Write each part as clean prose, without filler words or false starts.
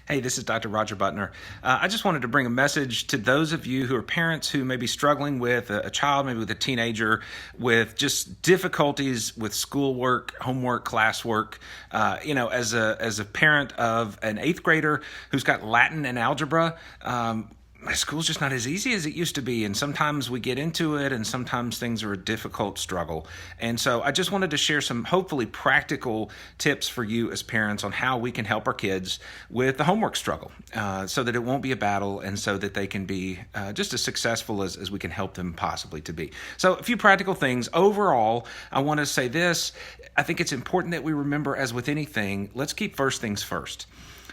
Hey, this is Dr. Roger Butner. I just wanted to bring a message to those of you who are parents who may be struggling with a child, maybe with a teenager, with just difficulties with schoolwork, homework, classwork. As a parent of an eighth grader who's got Latin and algebra, my school's just not as easy as it used to be, and sometimes we get into it, and sometimes things are a difficult struggle. And so I just wanted to share some hopefully practical tips for you as parents on how we can help our kids with the homework struggle, so that it won't be a battle, and so that they can be just as successful as we can help them possibly to be. So a few practical things. Overall, I want to say this. I think it's important that we remember, as with anything, let's keep first things first.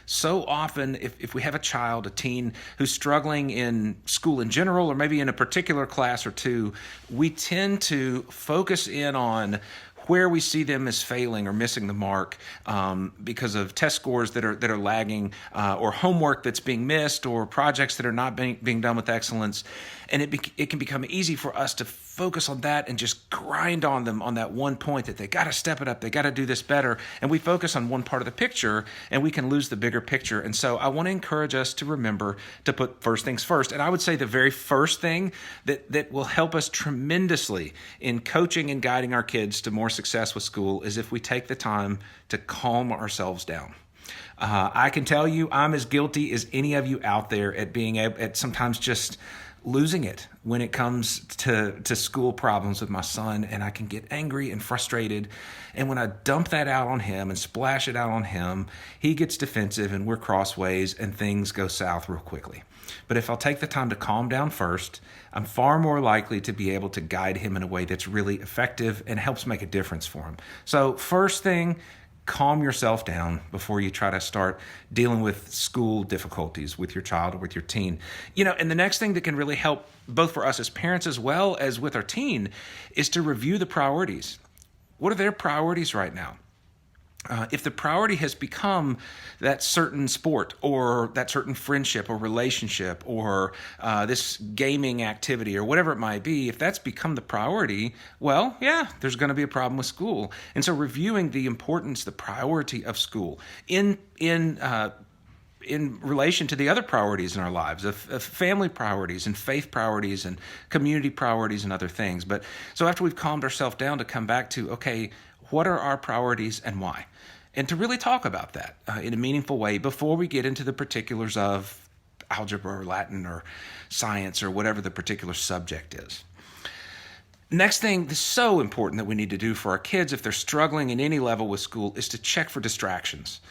So often, if we have a child, a teen, who's struggling in school in general, or maybe in a particular class or two, we tend to focus in on where we see them as failing or missing the mark because of test scores that are lagging, or homework that's being missed, or projects that are not being done with excellence. And it can become easy for us to focus on that and just grind on them on that one point that they got to step it up, they got to do this better. And we focus on one part of the picture, and we can lose the bigger picture. And so I want to encourage us to remember to put first things first. And I would say the very first thing that will help us tremendously in coaching and guiding our kids to more success with school is if we take the time to calm ourselves down. I can tell you I'm as guilty as any of you out there at sometimes just losing it when it comes to school problems with my son, and I can get angry and frustrated. And when I dump that out on him and splash it out on him, he gets defensive and we're crossways and things go south real quickly. But if I'll take the time to calm down first, I'm far more likely to be able to guide him in a way that's really effective and helps make a difference for him. So first thing, calm yourself down before you try to start dealing with school difficulties with your child or with your teen. And the next thing that can really help both for us as parents as well as with our teen is to review the priorities. What are their priorities right now? If the priority has become that certain sport or that certain friendship or relationship or this gaming activity or whatever it might be, if that's become the priority, well, yeah, there's going to be a problem with school. And so reviewing the importance, the priority of school in relation to the other priorities in our lives, of family priorities and faith priorities and community priorities and other things. But so after we've calmed ourselves down, to come back to, okay, what are our priorities and why? And to really talk about that in a meaningful way before we get into the particulars of algebra or Latin or science or whatever the particular subject is. Next thing that's so important that we need to do for our kids if they're struggling in any level with school is to check for distractions.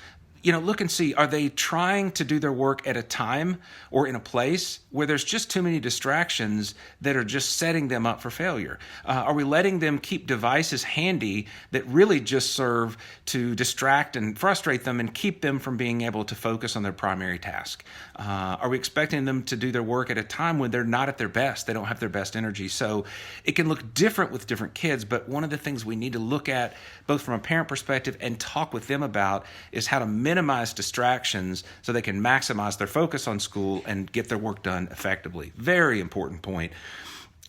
Look and see, are they trying to do their work at a time or in a place where there's just too many distractions that are just setting them up for failure? Are we letting them keep devices handy that really just serve to distract and frustrate them and keep them from being able to focus on their primary task? Are we expecting them to do their work at a time when they're not at their best? They don't have their best energy. So it can look different with different kids, but one of the things we need to look at, both from a parent perspective and talk with them about, is how to minimize distractions so they can maximize their focus on school and get their work done effectively. Very important point.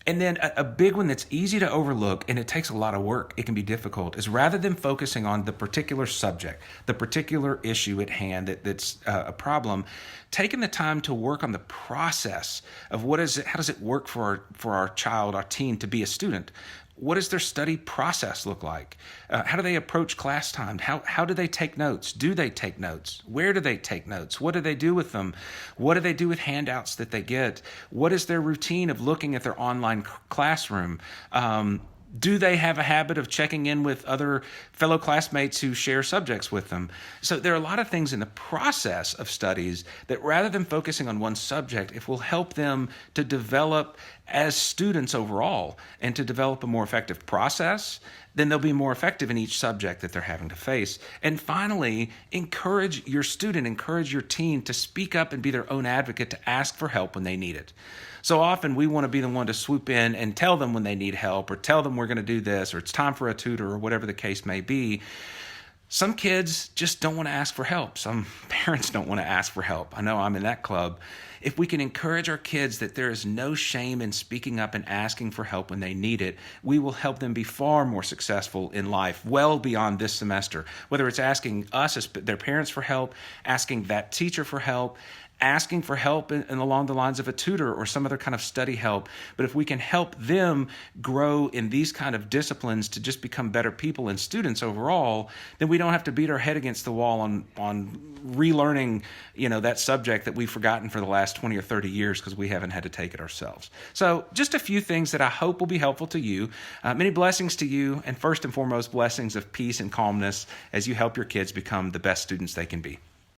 And then a big one that's easy to overlook, and it takes a lot of work, it can be difficult, is rather than focusing on the particular subject, the particular issue at hand that's a problem, taking the time to work on the process of how does it work for our child, our teen, to be a student. What does their study process look like? How do they approach class time? How do they take notes? Do they take notes? Where do they take notes? What do they do with them? What do they do with handouts that they get? What is their routine of looking at their online classroom? Do they have a habit of checking in with other fellow classmates who share subjects with them? So there are a lot of things in the process of studies that, rather than focusing on one subject, if we'll help them to develop as students overall and to develop a more effective process, then they'll be more effective in each subject that they're having to face. And finally, encourage your teen to speak up and be their own advocate, to ask for help when they need it. So often we want to be the one to swoop in and tell them when they need help, or tell them we're going to do this, or it's time for a tutor, or whatever the case may be. Some kids just don't want to ask for help. Some parents don't want to ask for help. I know I'm in that club. If we can encourage our kids that there is no shame in speaking up and asking for help when they need it, we will help them be far more successful in life, well beyond this semester. Whether it's asking us as their parents for help, asking that teacher for help, asking for help in along the lines of a tutor or some other kind of study help. But if we can help them grow in these kind of disciplines to just become better people and students overall, then we don't have to beat our head against the wall on relearning, that subject that we've forgotten for the last 20 or 30 years because we haven't had to take it ourselves. So just a few things that I hope will be helpful to you. Many blessings to you, and first and foremost, blessings of peace and calmness as you help your kids become the best students they can be.